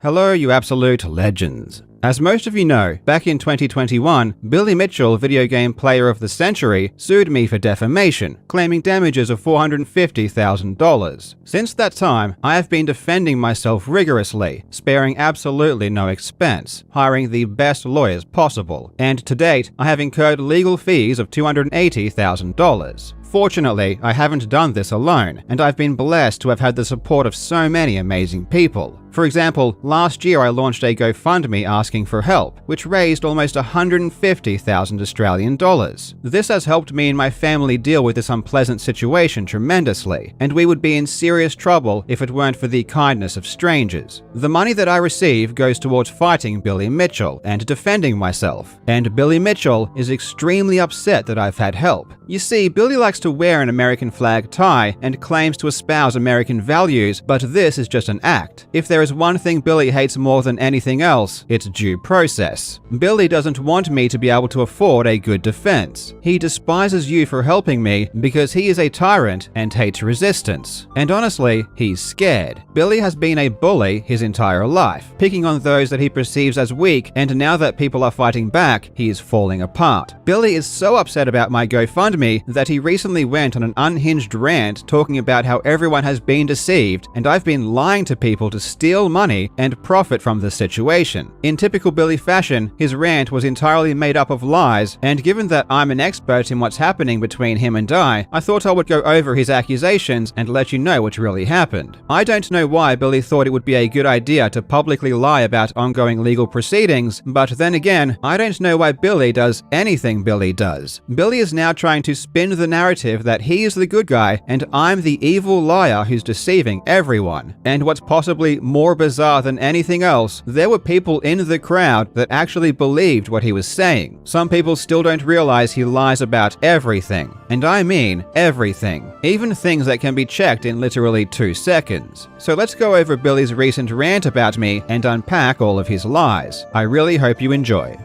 Hello, you absolute legends. As most of you know, back in 2021, Billy Mitchell, Video Game Player of the Century, sued me for defamation, claiming damages of $450,000. Since that time, I have been defending myself rigorously, sparing absolutely no expense, hiring the best lawyers possible, and to date, I have incurred legal fees of $280,000. Fortunately, I haven't done this alone, and I've been blessed to have had the support of so many amazing people. For example, last year I launched a GoFundMe asking for help, which raised almost 150,000 Australian dollars. This has helped me and my family deal with this unpleasant situation tremendously, and we would be in serious trouble if it weren't for the kindness of strangers. The money that I receive goes towards fighting Billy Mitchell and defending myself, and Billy Mitchell is extremely upset that I've had help. You see, Billy likes to wear an American flag tie and claims to espouse American values, but this is just an act. If there is one thing Billy hates more than anything else, it's due process. Billy doesn't want me to be able to afford a good defense. He despises you for helping me because he is a tyrant and hates resistance. And honestly, he's scared. Billy has been a bully his entire life, picking on those that he perceives as weak, and now that people are fighting back, he is falling apart. Billy is so upset about my GoFundMe that he recently went on an unhinged rant talking about how everyone has been deceived and I've been lying to people to steal money and profit from the situation. In typical Billy fashion, his rant was entirely made up of lies, and given that I'm an expert in what's happening between him and I thought I would go over his accusations and let you know what really happened. I don't know why Billy thought it would be a good idea to publicly lie about ongoing legal proceedings, but then again, I don't know why Billy does anything Billy does. Billy is now trying to spin the narrative that he is the good guy and I'm the evil liar who's deceiving everyone. And what's possibly more bizarre than anything else, there were people in the crowd that actually believed what he was saying. Some people still don't realize he lies about everything. And I mean everything. Even things that can be checked in literally 2 seconds. So let's go over Billy's recent rant about me and unpack all of his lies. I really hope you enjoy.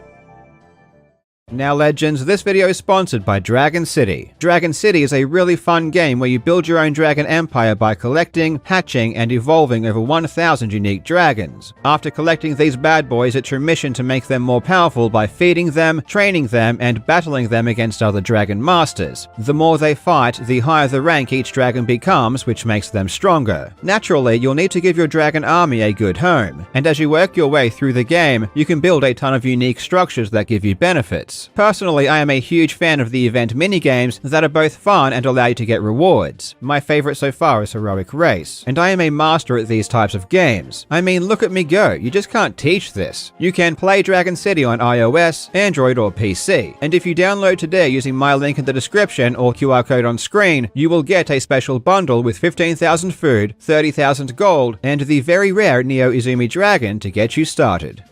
Now legends, this video is sponsored by Dragon City. Dragon City is a really fun game where you build your own dragon empire by collecting, hatching, and evolving over 1,000 unique dragons. After collecting these bad boys, it's your mission to make them more powerful by feeding them, training them, and battling them against other dragon masters. The more they fight, the higher the rank each dragon becomes, which makes them stronger. Naturally, you'll need to give your dragon army a good home, and as you work your way through the game, you can build a ton of unique structures that give you benefits. Personally, I am a huge fan of the event minigames that are both fun and allow you to get rewards. My favorite so far is Heroic Race, and I am a master at these types of games. I mean, look at me go, you just can't teach this. You can play Dragon City on iOS, Android, or PC, and if you download today using my link in the description or QR code on screen, you will get a special bundle with 15,000 food, 30,000 gold, and the very rare Neo Izumi Dragon to get you started.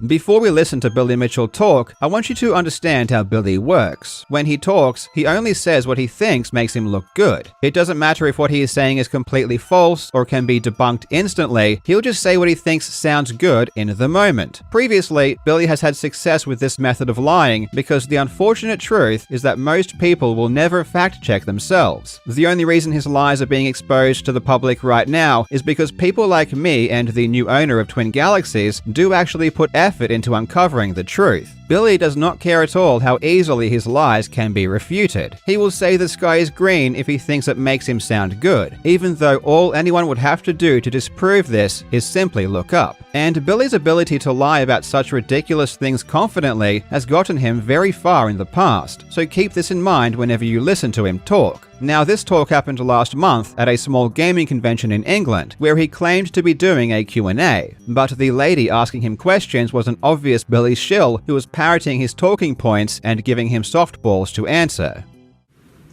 Before we listen to Billy Mitchell talk, I want you to understand how Billy works. When he talks, he only says what he thinks makes him look good. It doesn't matter if what he is saying is completely false or can be debunked instantly, he'll just say what he thinks sounds good in the moment. Previously, Billy has had success with this method of lying because the unfortunate truth is that most people will never fact-check themselves. The only reason his lies are being exposed to the public right now is because people like me and the new owner of Twin Galaxies do actually put effort into uncovering the truth. Billy does not care at all how easily his lies can be refuted. He will say the sky is green if he thinks it makes him sound good, even though all anyone would have to do to disprove this is simply look up. And Billy's ability to lie about such ridiculous things confidently has gotten him very far in the past, so keep this in mind whenever you listen to him talk. Now, this talk happened last month at a small gaming convention in England, where he claimed to be doing a Q&A, but the lady asking him questions was an obvious Billy shill who was parroting his talking points and giving him softballs to answer.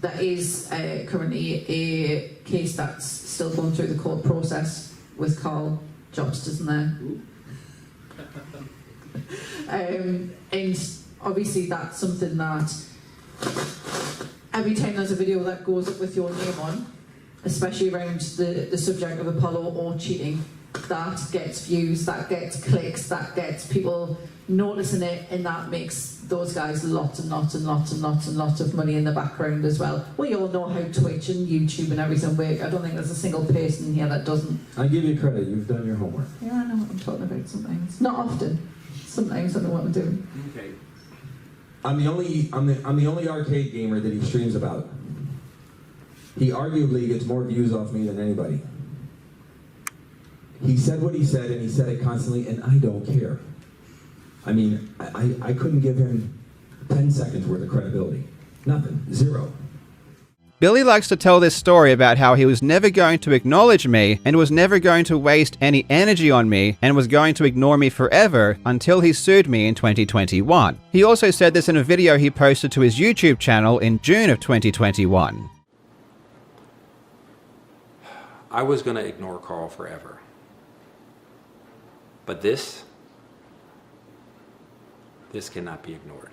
That is currently a case that's still going through the court process with Carl Jobst, isn't there? And obviously that's something that every time there's a video that goes up with your name on, especially around the subject of Apollo or cheating, that gets views, that gets clicks, that gets people noticing it, and that makes those guys lots and lots and lots and lots and lots of money in the background as well. We all know how Twitch and YouTube and everything work. I don't think there's a single person here that doesn't. I give you credit, you've done your homework. Yeah, talking about sometimes. Not often. Sometimes I know what I'm doing. Okay. I'm the only arcade gamer that he streams about. He arguably gets more views off me than anybody. He said what he said, and he said it constantly, and I don't care. I mean, I couldn't give him 10 seconds worth of credibility. Nothing. Zero. Billy likes to tell this story about how he was never going to acknowledge me and was never going to waste any energy on me and was going to ignore me forever until he sued me in 2021. He also said this in a video he posted to his YouTube channel in June of 2021. I was going to ignore Carl forever. But this cannot be ignored.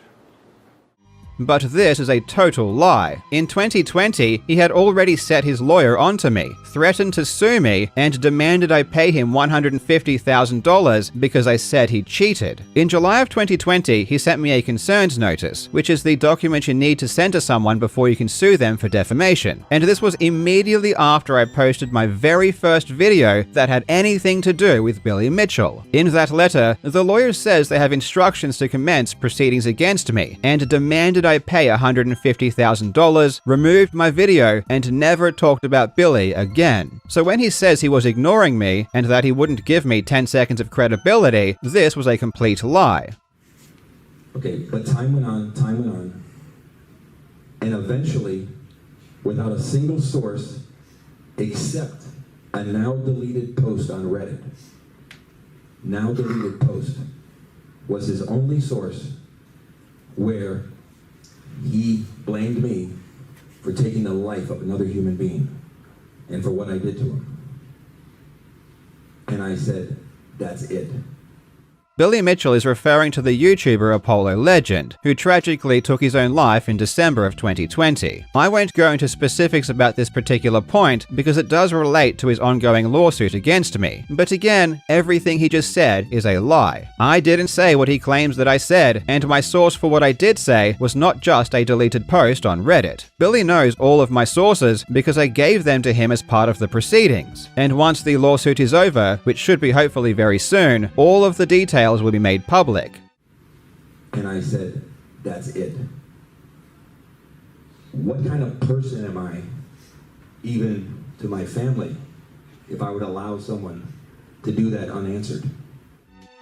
But this is a total lie. In 2020, he had already set his lawyer onto me, threatened to sue me, and demanded I pay him $150,000 because I said he cheated. In July of 2020, he sent me a concerns notice, which is the document you need to send to someone before you can sue them for defamation. And this was immediately after I posted my very first video that had anything to do with Billy Mitchell. In that letter, the lawyer says they have instructions to commence proceedings against me, and demanded I pay $150,000, removed my video, and never talked about Billy again. So when he says he was ignoring me, and that he wouldn't give me 10 seconds of credibility, this was a complete lie. Okay, but time went on, and eventually, without a single source, except a now deleted post on Reddit, now deleted post, was his only source where he blamed me for taking the life of another human being and for what I did to him. And I said, that's it. Billy Mitchell is referring to the YouTuber Apollo Legend, who tragically took his own life in December of 2020. I won't go into specifics about this particular point because it does relate to his ongoing lawsuit against me. But again, everything he just said is a lie. I didn't say what he claims that I said, and my source for what I did say was not just a deleted post on Reddit. Billy knows all of my sources because I gave them to him as part of the proceedings. And once the lawsuit is over, which should be hopefully very soon, all of the details will be made public. And I said, that's it. What kind of person am I, even to my family, if I would allow someone to do that unanswered?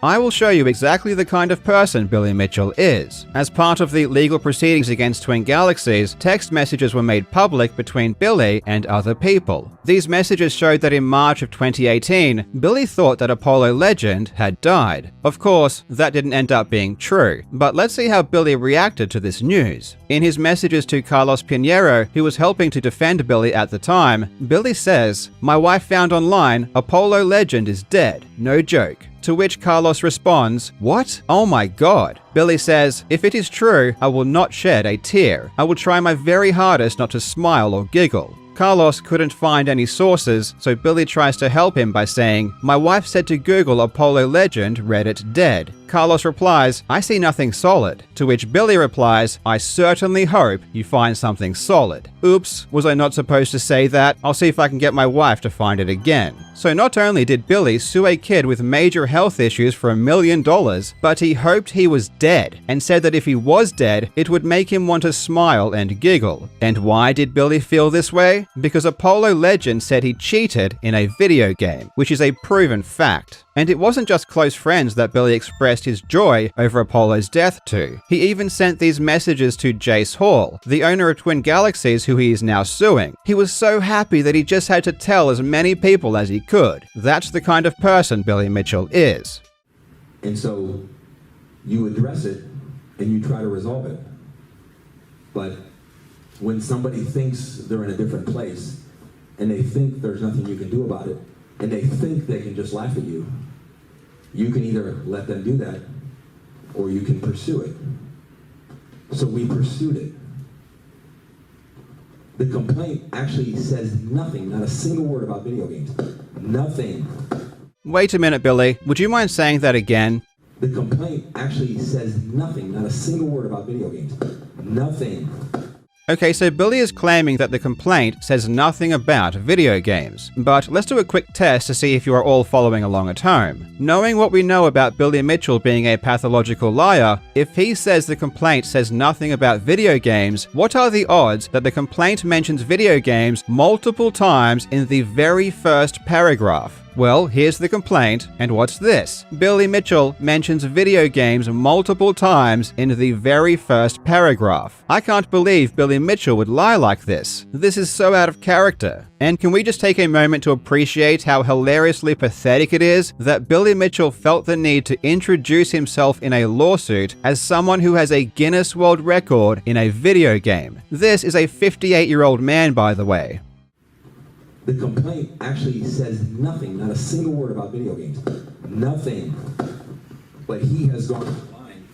I will show you exactly the kind of person Billy Mitchell is. As part of the legal proceedings against Twin Galaxies, text messages were made public between Billy and other people. These messages showed that in March of 2018, Billy thought that Apollo Legend had died. Of course, that didn't end up being true, but let's see how Billy reacted to this news. In his messages to Carlos Pinheiro, who was helping to defend Billy at the time, Billy says, "My wife found online, Apollo Legend is dead, no joke." To which Carlos responds, "What? Oh my god." Billy says, "If it is true, I will not shed a tear. I will try my very hardest not to smile or giggle." Carlos couldn't find any sources, so Billy tries to help him by saying, "My wife said to Google Apollo Legend, Reddit dead." Carlos replies, "I see nothing solid." To which Billy replies, "I certainly hope you find something solid." Oops, was I not supposed to say that? I'll see if I can get my wife to find it again. So not only did Billy sue a kid with major health issues for $1 million, but he hoped he was dead, and said that if he was dead, it would make him want to smile and giggle. And why did Billy feel this way? Because Apollo Legend said he cheated in a video game, which is a proven fact. And it wasn't just close friends that Billy expressed his joy over Apollo's death to. He even sent these messages to Jace Hall, the owner of Twin Galaxies who he is now suing. He was so happy that he just had to tell as many people as he could. That's the kind of person Billy Mitchell is. And so you address it and you try to resolve it. But when somebody thinks they're in a different place and they think there's nothing you can do about it, and they think they can just laugh at you, you can either let them do that or you can pursue it. So we pursued it. The complaint actually says nothing, not a single word about video games. Nothing. Wait a minute, Billy. Would you mind saying that again? The complaint actually says nothing, not a single word about video games. Nothing. Okay, so Billy is claiming that the complaint says nothing about video games. But let's do a quick test to see if you are all following along at home. Knowing what we know about Billy Mitchell being a pathological liar, if he says the complaint says nothing about video games, what are the odds that the complaint mentions video games multiple times in the very first paragraph? Well, here's the complaint, and what's this? Billy Mitchell mentions video games multiple times in the very first paragraph. I can't believe Billy Mitchell would lie like this. This is so out of character. And can we just take a moment to appreciate how hilariously pathetic it is that Billy Mitchell felt the need to introduce himself in a lawsuit as someone who has a Guinness World Record in a video game? This is a 58-year-old man, by the way. The complaint actually says nothing, not a single word about video games. Nothing. But he has gone online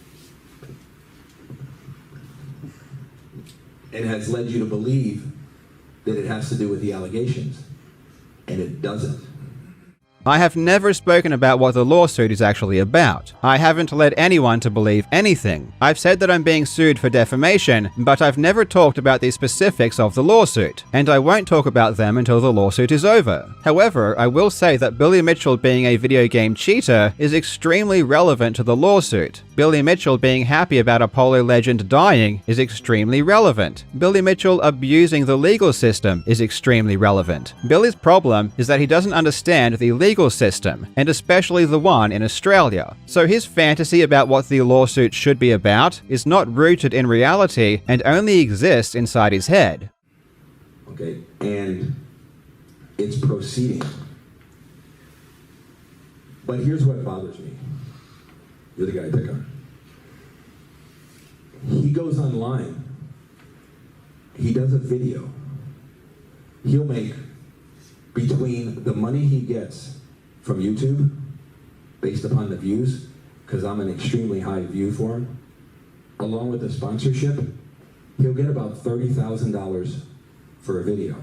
and has led you to believe that it has to do with the allegations. And it doesn't. I have never spoken about what the lawsuit is actually about. I haven't led anyone to believe anything. I've said that I'm being sued for defamation, but I've never talked about the specifics of the lawsuit, and I won't talk about them until the lawsuit is over. However, I will say that Billy Mitchell being a video game cheater is extremely relevant to the lawsuit. Billy Mitchell being happy about a polo legend dying is extremely relevant. Billy Mitchell abusing the legal system is extremely relevant. Billy's problem is that he doesn't understand the legal system, and especially the one in Australia. So his fantasy about what the lawsuit should be about is not rooted in reality and only exists inside his head. Okay, and it's proceeding. But here's what bothers me. You're the guy I pick on. He goes online. He does a video. He'll make between the money he gets from YouTube, based upon the views, because I'm an extremely high view for him, along with the sponsorship, he'll get about $30,000 for a video.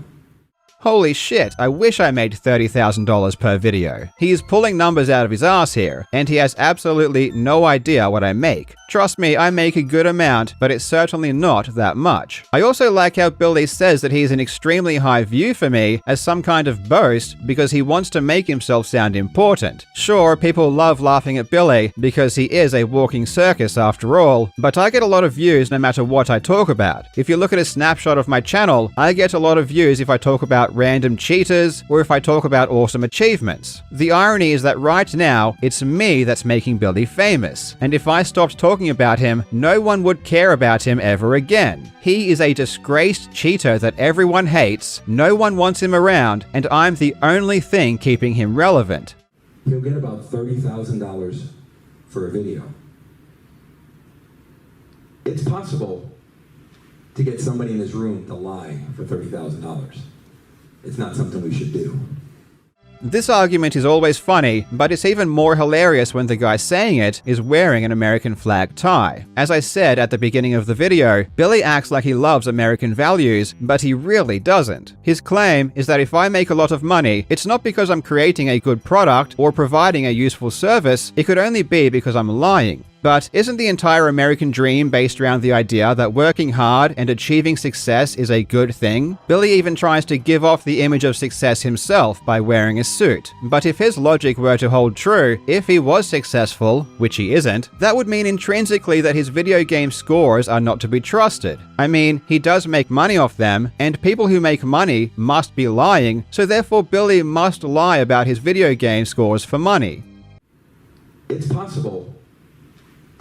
Holy shit, I wish I made $30,000 per video. He is pulling numbers out of his ass here, and he has absolutely no idea what I make. Trust me, I make a good amount, but it's certainly not that much. I also like how Billy says that he's an extremely high view for me as some kind of boast because he wants to make himself sound important. Sure, people love laughing at Billy because he is a walking circus after all, but I get a lot of views no matter what I talk about. If you look at a snapshot of my channel, I get a lot of views if I talk about random cheaters or if I talk about awesome achievements. The irony is that right now, it's me that's making Billy famous, and if I stopped talking about him, no one would care about him ever again. He is a disgraced cheater that everyone hates, no one wants him around, and I'm the only thing keeping him relevant. He'll get about $30,000 for a video. It's possible to get somebody in his room to lie for $30,000. It's not something we should do. This argument is always funny, but it's even more hilarious when the guy saying it is wearing an American flag tie. As I said at the beginning of the video, Billy acts like he loves American values, but he really doesn't. His claim is that if I make a lot of money, it's not because I'm creating a good product or providing a useful service, it could only be because I'm lying. But isn't the entire American dream based around the idea that working hard and achieving success is a good thing? Billy even tries to give off the image of success himself by wearing a suit. But if his logic were to hold true, if he was successful, which he isn't, that would mean intrinsically that his video game scores are not to be trusted. I mean, he does make money off them, and people who make money must be lying, so therefore Billy must lie about his video game scores for money. It's possible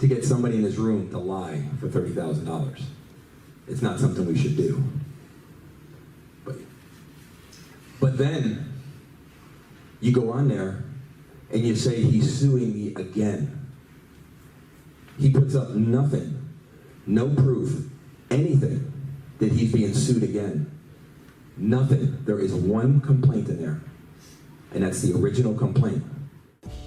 to get somebody in his room to lie for $30,000. It's not something we should do. But then you go on there and you say he's suing me again. He puts up nothing, no proof, anything that he's being sued again. Nothing. There is one complaint in there, and that's the original complaint.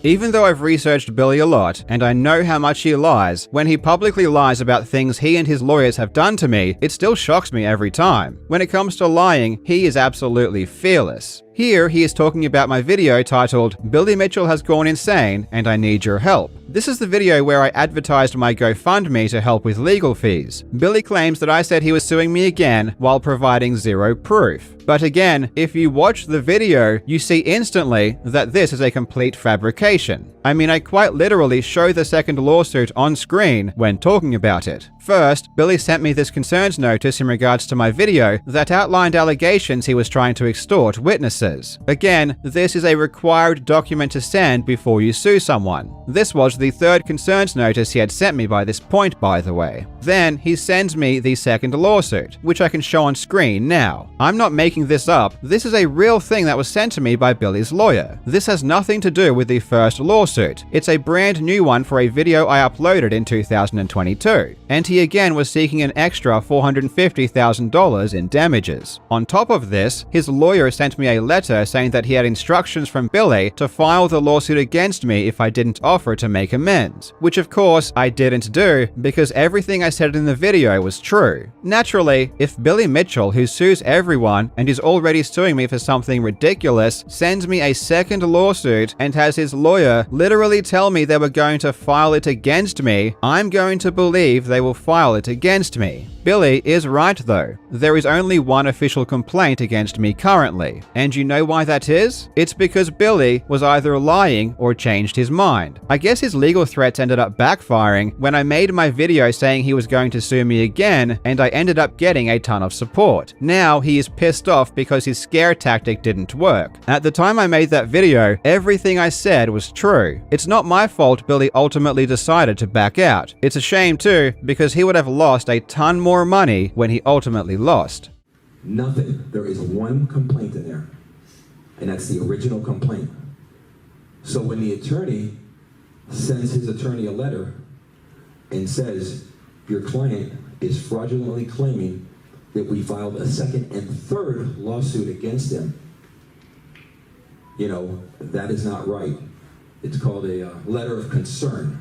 Even though I've researched Billy a lot, and I know how much he lies, when he publicly lies about things he and his lawyers have done to me, it still shocks me every time. When it comes to lying, he is absolutely fearless. Here, he is talking about my video titled, "Billy Mitchell has gone insane and I need your help." This is the video where I advertised my GoFundMe to help with legal fees. Billy claims that I said he was suing me again while providing zero proof. But again, if you watch the video, you see instantly that this is a complete fabrication. I mean, I quite literally show the second lawsuit on screen when talking about it. First, Billy sent me this concerns notice in regards to my video that outlined allegations he was trying to extort witnesses. Again, this is a required document to send before you sue someone. This was the third concerns notice he had sent me by this point, by the way. Then, he sends me the second lawsuit, which I can show on screen now. I'm not making this up. This is a real thing that was sent to me by Billy's lawyer. This has nothing to do with the first lawsuit. It's a brand new one for a video I uploaded in 2022. And he again was seeking an extra $450,000 in damages. On top of this, his lawyer sent me a letter saying that he had instructions from Billy to file the lawsuit against me if I didn't offer to make amends, which of course I didn't do because everything I said in the video was true. Naturally, if Billy Mitchell, who sues everyone and is already suing me for something ridiculous, sends me a second lawsuit and has his lawyer literally tell me they were going to file it against me, I'm going to believe they will file it against me. Billy is right though. There is only one official complaint against me currently. And you know why that is? It's because Billy was either lying or changed his mind. I guess his legal threats ended up backfiring when I made my video saying he was going to sue me again, and I ended up getting a ton of support. Now he is pissed off because his scare tactic didn't work. At the time I made that video, everything I said was true. It's not my fault Billy ultimately decided to back out. It's a shame too, because he would have lost a ton more money when he ultimately lost. Nothing. There is one complaint in there, and that's the original complaint. So when the attorney sends his attorney a letter and says, your client is fraudulently claiming that we filed a second and third lawsuit against him, you know, that is not right. It's called a letter of concern.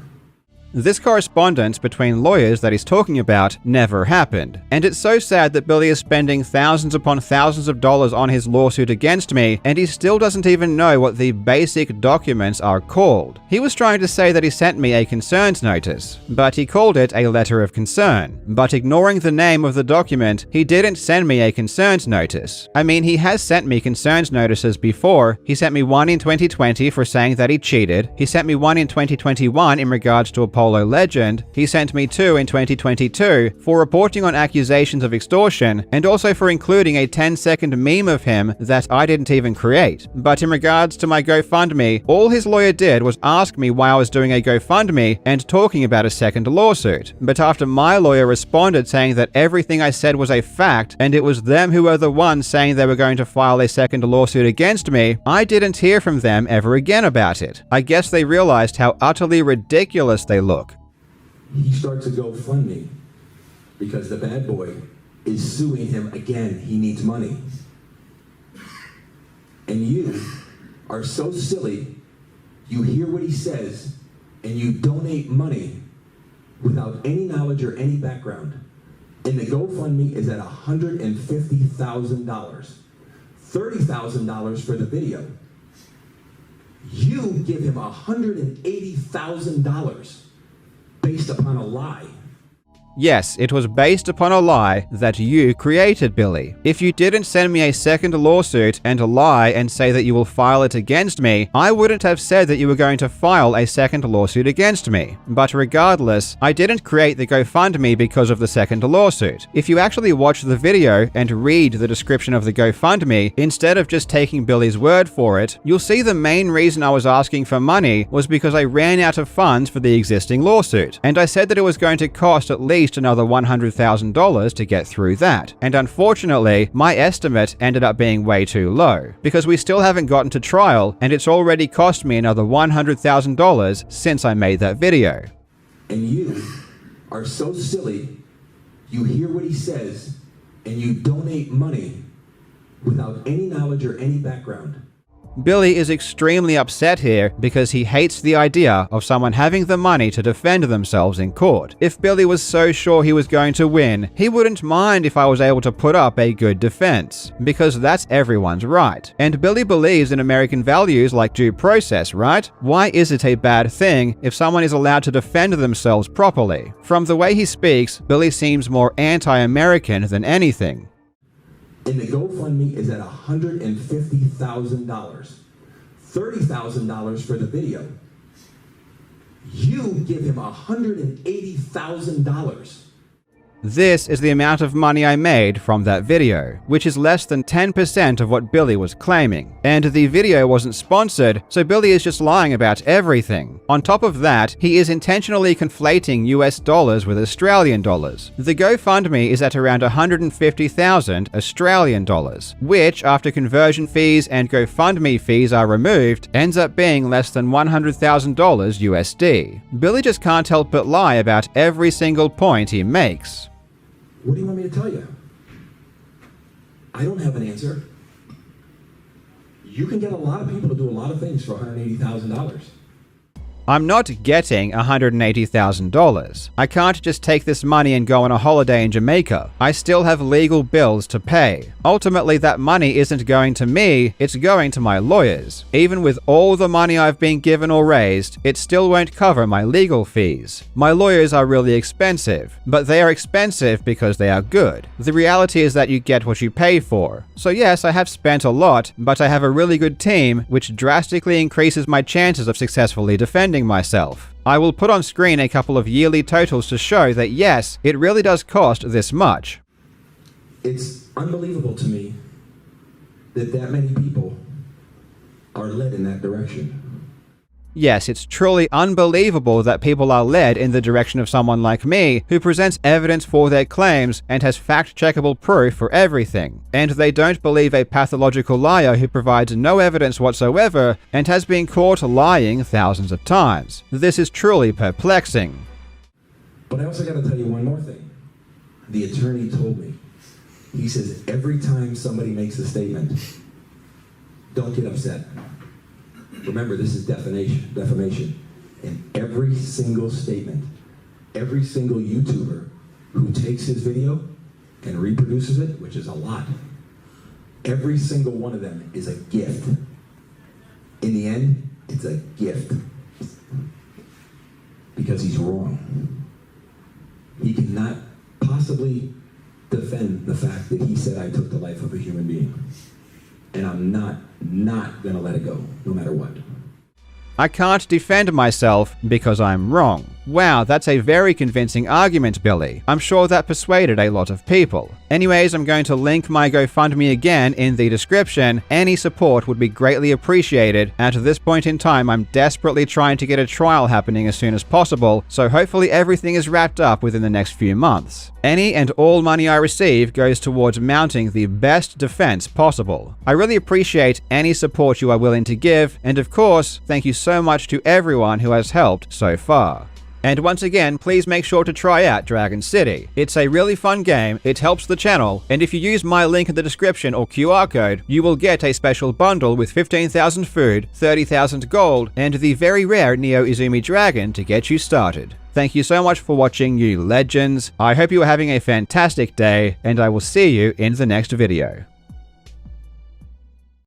This correspondence between lawyers that he's talking about never happened, and it's so sad that Billy is spending thousands upon thousands of dollars on his lawsuit against me, and he still doesn't even know what the basic documents are called. He was trying to say that he sent me a concerns notice, but he called it a letter of concern. But ignoring the name of the document, he didn't send me a concerns notice. I mean, he has sent me concerns notices before. He sent me one in 2020 for saying that he cheated. He sent me one in 2021 in regards to a Polo legend. He sent me two in 2022 for reporting on accusations of extortion and also for including a 10-second meme of him that I didn't even create. But in regards to my GoFundMe, all his lawyer did was ask me why I was doing a GoFundMe and talking about a second lawsuit. But after my lawyer responded saying that everything I said was a fact and it was them who were the ones saying they were going to file a second lawsuit against me, I didn't hear from them ever again about it. I guess they realized how utterly ridiculous they look. He starts a GoFundMe because the bad boy is suing him again. He needs money. And you are so silly, you hear what he says, and you donate money without any knowledge or any background. And the GoFundMe is at $150,000. $30,000 for the video. You give him $180,000 based upon a lie. Yes, it was based upon a lie that you created, Billy. If you didn't send me a second lawsuit and lie and say that you will file it against me, I wouldn't have said that you were going to file a second lawsuit against me. But regardless, I didn't create the GoFundMe because of the second lawsuit. If you actually watch the video and read the description of the GoFundMe, instead of just taking Billy's word for it, you'll see the main reason I was asking for money was because I ran out of funds for the existing lawsuit. And I said that it was going to cost at least another $100,000 to get through that. And unfortunately, my estimate ended up being way too low, because we still haven't gotten to trial, and it's already cost me another $100,000 since I made that video. And you are so silly, you hear what he says, and you donate money without any knowledge or any background. Billy is extremely upset here because he hates the idea of someone having the money to defend themselves in court. If Billy was so sure he was going to win, he wouldn't mind if I was able to put up a good defense, because that's everyone's right. And Billy believes in American values like due process, right? Why is it a bad thing if someone is allowed to defend themselves properly? From the way he speaks, Billy seems more anti-American than anything. And the GoFundMe is at $150,000. $30,000 for the video. You give him $180,000. This is the amount of money I made from that video, which is less than 10% of what Billy was claiming. And the video wasn't sponsored, so Billy is just lying about everything. On top of that, he is intentionally conflating US dollars with Australian dollars. The GoFundMe is at around 150,000 Australian dollars, which, after conversion fees and GoFundMe fees are removed, ends up being less than $100,000 USD. Billy just can't help but lie about every single point he makes. What do you want me to tell you? I don't have an answer. You can get a lot of people to do a lot of things for $180,000. I'm not getting $180,000. I can't just take this money and go on a holiday in Jamaica. I still have legal bills to pay. Ultimately, that money isn't going to me, it's going to my lawyers. Even with all the money I've been given or raised, it still won't cover my legal fees. My lawyers are really expensive, but they are expensive because they are good. The reality is that you get what you pay for. So yes, I have spent a lot, but I have a really good team, which drastically increases my chances of successfully defending myself. I will put on screen a couple of yearly totals to show that yes, it really does cost this much. It's unbelievable to me that many people are led in that direction. Yes, it's truly unbelievable that people are led in the direction of someone like me, who presents evidence for their claims and has fact-checkable proof for everything. And they don't believe a pathological liar who provides no evidence whatsoever and has been caught lying thousands of times. This is truly perplexing. But I also got to tell you one more thing. The attorney told me. He says every time somebody makes a statement, don't get upset. Remember, this is defamation. And every single statement, every single YouTuber who takes his video and reproduces it, which is a lot, every single one of them is a gift. In the end, it's a gift. Because he's wrong. He cannot possibly defend the fact that he said I took the life of a human being. And I'm not gonna let it go, no matter what. I can't defend myself because I'm wrong. Wow, that's a very convincing argument, Billy. I'm sure that persuaded a lot of people. Anyways, I'm going to link my GoFundMe again in the description. Any support would be greatly appreciated. At this point in time, I'm desperately trying to get a trial happening as soon as possible, so hopefully everything is wrapped up within the next few months. Any and all money I receive goes towards mounting the best defense possible. I really appreciate any support you are willing to give, and of course, thank you so much to everyone who has helped so far. And once again, please make sure to try out Dragon City. It's a really fun game, it helps the channel, and if you use my link in the description or QR code, you will get a special bundle with 15,000 food, 30,000 gold, and the very rare Neo Izumi Dragon to get you started. Thank you so much for watching, you legends. I hope you are having a fantastic day, and I will see you in the next video.